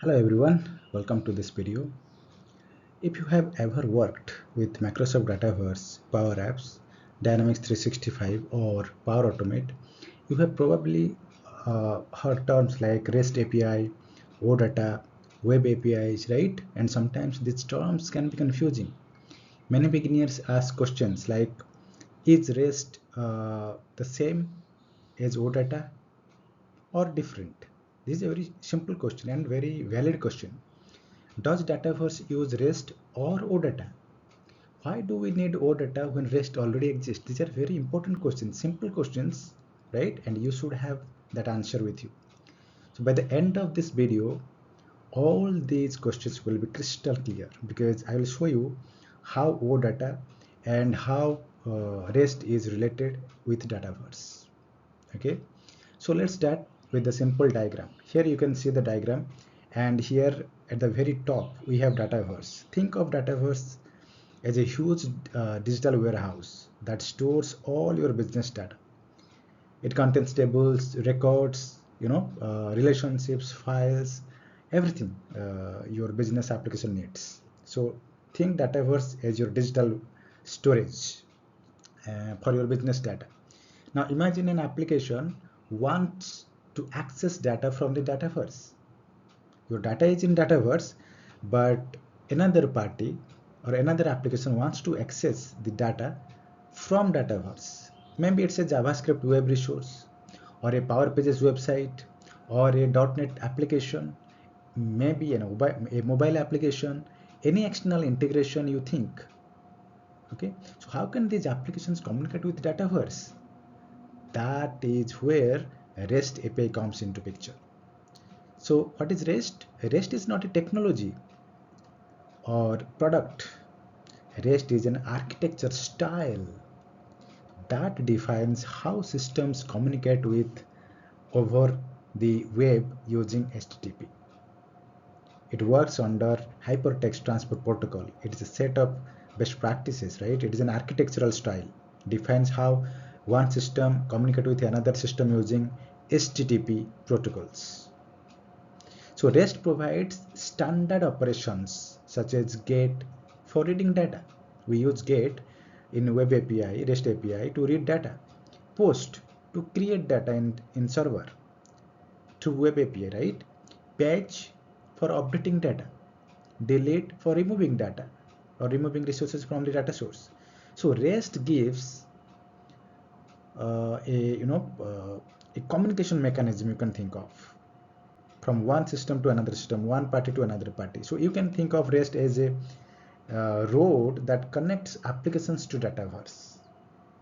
Hello everyone, welcome to this video. If you have ever worked with Microsoft Dataverse, Power Apps, Dynamics 365 or Power Automate, you have probably heard terms like REST API, OData, Web APIs, right? And sometimes these terms can be confusing. Many beginners ask questions like, is REST the same as OData or different? This is a very simple question and very valid question. Does Dataverse use REST or OData? Why do we need OData when REST already exists? These are very important questions, simple questions, right? And you should have that answer with you. So by the end of this video, all these questions will be crystal clear because I will show you how OData and how REST is related with Dataverse. Okay, so let's start with the simple diagram. Here you can see the diagram, and here at the very top we have Dataverse. Think of Dataverse as a huge digital warehouse that stores all your business data. It contains tables, records, relationships, files, everything your business application needs. So think Dataverse as your digital storage for your business data. Now imagine an application wants to access data from the Dataverse. Your data is in Dataverse, but another party or another application wants to access the data from Dataverse. Maybe it's a JavaScript web resource or a Power Pages website or a .NET application, maybe a mobile application, any external integration you think. Okay, so how can these applications communicate with Dataverse? That is where REST API comes into picture. So what is REST? REST is not a technology or product. REST is an architecture style that defines how systems communicate with over the web using HTTP. It works under Hypertext Transfer Protocol. It is a set of best practices, right? It is an architectural style, defines how one system communicates with another system using HTTP protocols. So REST provides standard operations such as GET for reading data. We use GET in Web API, REST API to read data. POST to create data in server through Web API, right? Patch for updating data. Delete for removing data or removing resources from the data source. So REST gives a communication mechanism you can think of from one system to another system, one party to another party. So you can think of REST as a road that connects applications to Dataverse.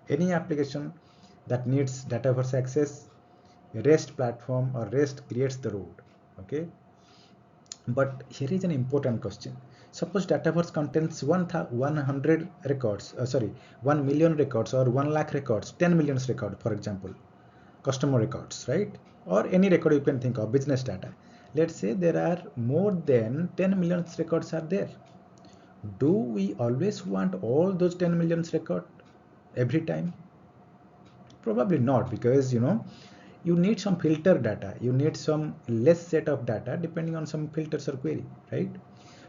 Any application that needs Dataverse access, REST platform or REST creates the road. Okay, but here is an important question. Suppose Dataverse contains 100 records, 1 million records or 1 lakh records, 10 million records, for example, customer records, right? Or any record you can think of, business data. Let's say there are more than 10 million records are there. Do we always want all those 10 million records every time? Probably not, because you need some filter data, you need some less set of data depending on some filters or query, right?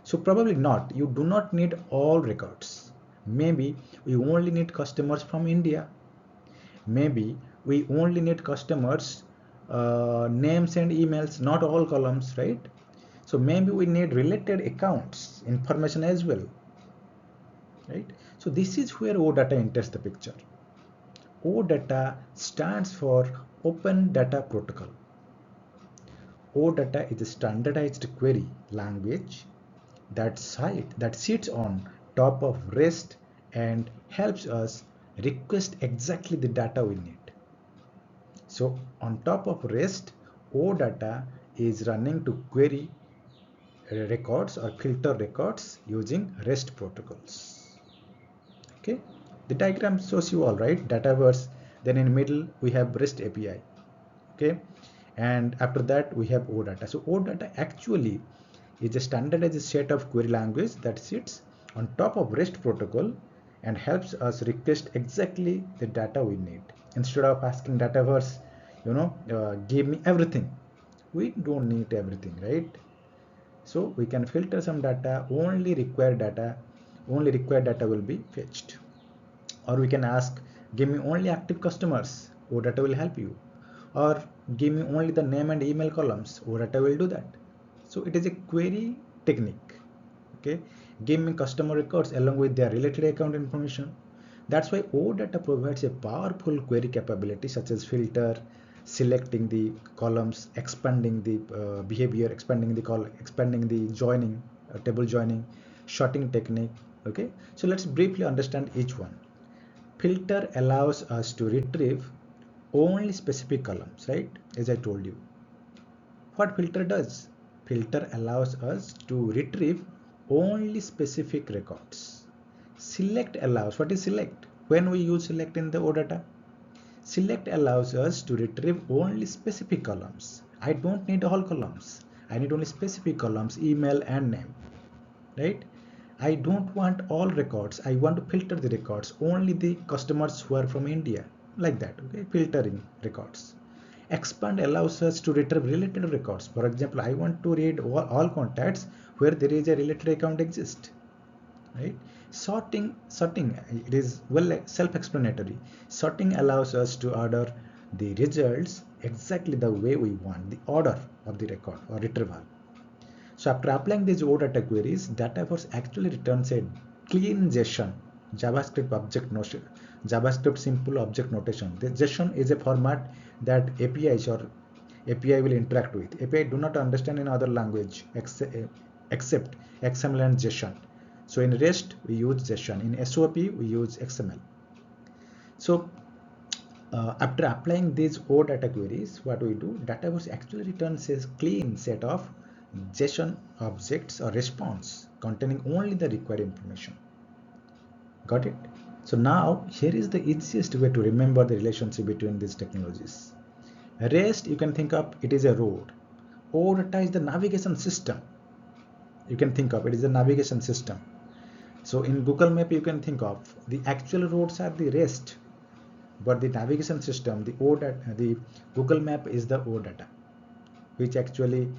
So probably not, you do not need all records. Maybe we only need customers from India. Maybe we only need customers names and emails, not all columns, right? So maybe we need related accounts information as well, right? So this is where OData enters the picture. OData stands for Open Data Protocol. OData is a standardized query language that sits on top of REST and helps us request exactly the data we need. So on top of REST, OData is running to query records or filter records using REST protocols. Okay, the diagram shows you all, right? Dataverse, then in middle we have REST API. Okay, and after that we have OData. So OData actually is a standardized set of query language that sits on top of REST protocol and helps us request exactly the data we need. Instead of asking Dataverse, give me everything. We don't need everything, right? So we can filter some data, only required data will be fetched. Or we can ask, give me only active customers, OData will help you. Or give me only the name and email columns, OData will do that. So it is a query technique. Okay, give me customer records along with their related account information. That's why OData provides a powerful query capability such as filter, selecting the columns, expanding the behavior, expanding the joining, table joining, sorting technique. Okay, so let's briefly understand each one. Filter allows us to retrieve only specific columns, right? As I told you. What filter does? Filter allows us to retrieve only specific records. Select allows, what is select? When we use select in the OData? Select allows us to retrieve only specific columns. I don't need all columns. I need only specific columns, email and name, right? I don't want all records. I want to filter the records, only the customers who are from India, like that. Okay, filtering records. Expand allows us to retrieve related records. For example, I want to read all contacts where there is a related account exists, right? Sorting, it is well self-explanatory. Sorting allows us to order the results exactly the way we want, the order of the record or retrieval. So after applying these OData queries, Dataverse actually returns a clean JSON, JavaScript object notation, JavaScript simple object notation. The JSON is a format that APIs or API will interact with. API do not understand in other language except XML and JSON. So in REST we use JSON. In SOAP we use XML. So after applying these OData queries, what we do, Dataverse actually returns a clean set of JSON objects or response containing only the required information. Got it? So now here is the easiest way to remember the relationship between these technologies. REST, you can think of it is a road. OData is the navigation system. You can think of it is a navigation system. So in Google Map, you can think of the actual roads are the REST, but the navigation system, the OData, the Google Map is the OData, which actually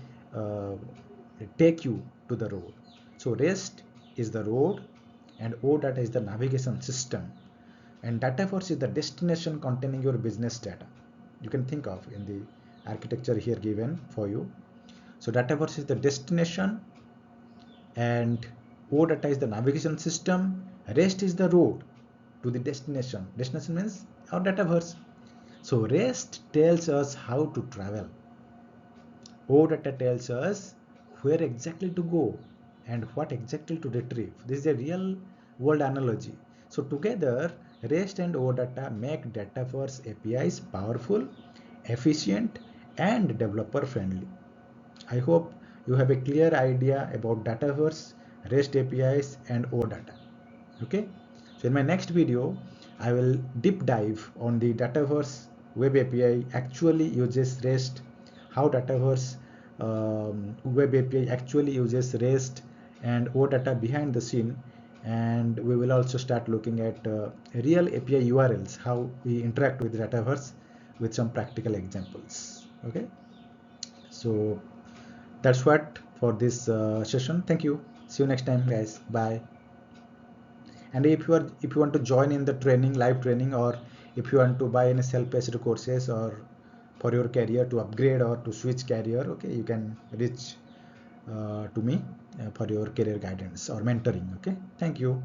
take you to the road. So REST is the road and OData is the navigation system, and Dataverse is the destination containing your business data. You can think of in the architecture here given for you. So Dataverse is the destination and OData is the navigation system. REST is the road to the destination. Destination means our Dataverse. So REST tells us how to travel. OData tells us where exactly to go and what exactly to retrieve. This is a real world analogy. So together, REST and OData make Dataverse APIs powerful, efficient, and developer friendly. I hope you have a clear idea about Dataverse, REST APIs, and OData. Okay. So in my next video, I will deep dive on the Dataverse web API actually uses REST, how Dataverse web API actually uses REST and OData behind the scene, and we will also start looking at real API URLs, how we interact with Dataverse with some practical examples. Okay, so that's what for this session. Thank you. See you next time, guys. Bye. And if you want to join in the training, live training, or if you want to buy any self-paced courses or for your career to upgrade or to switch career, okay, you can reach to me for your career guidance or mentoring. Okay, thank you.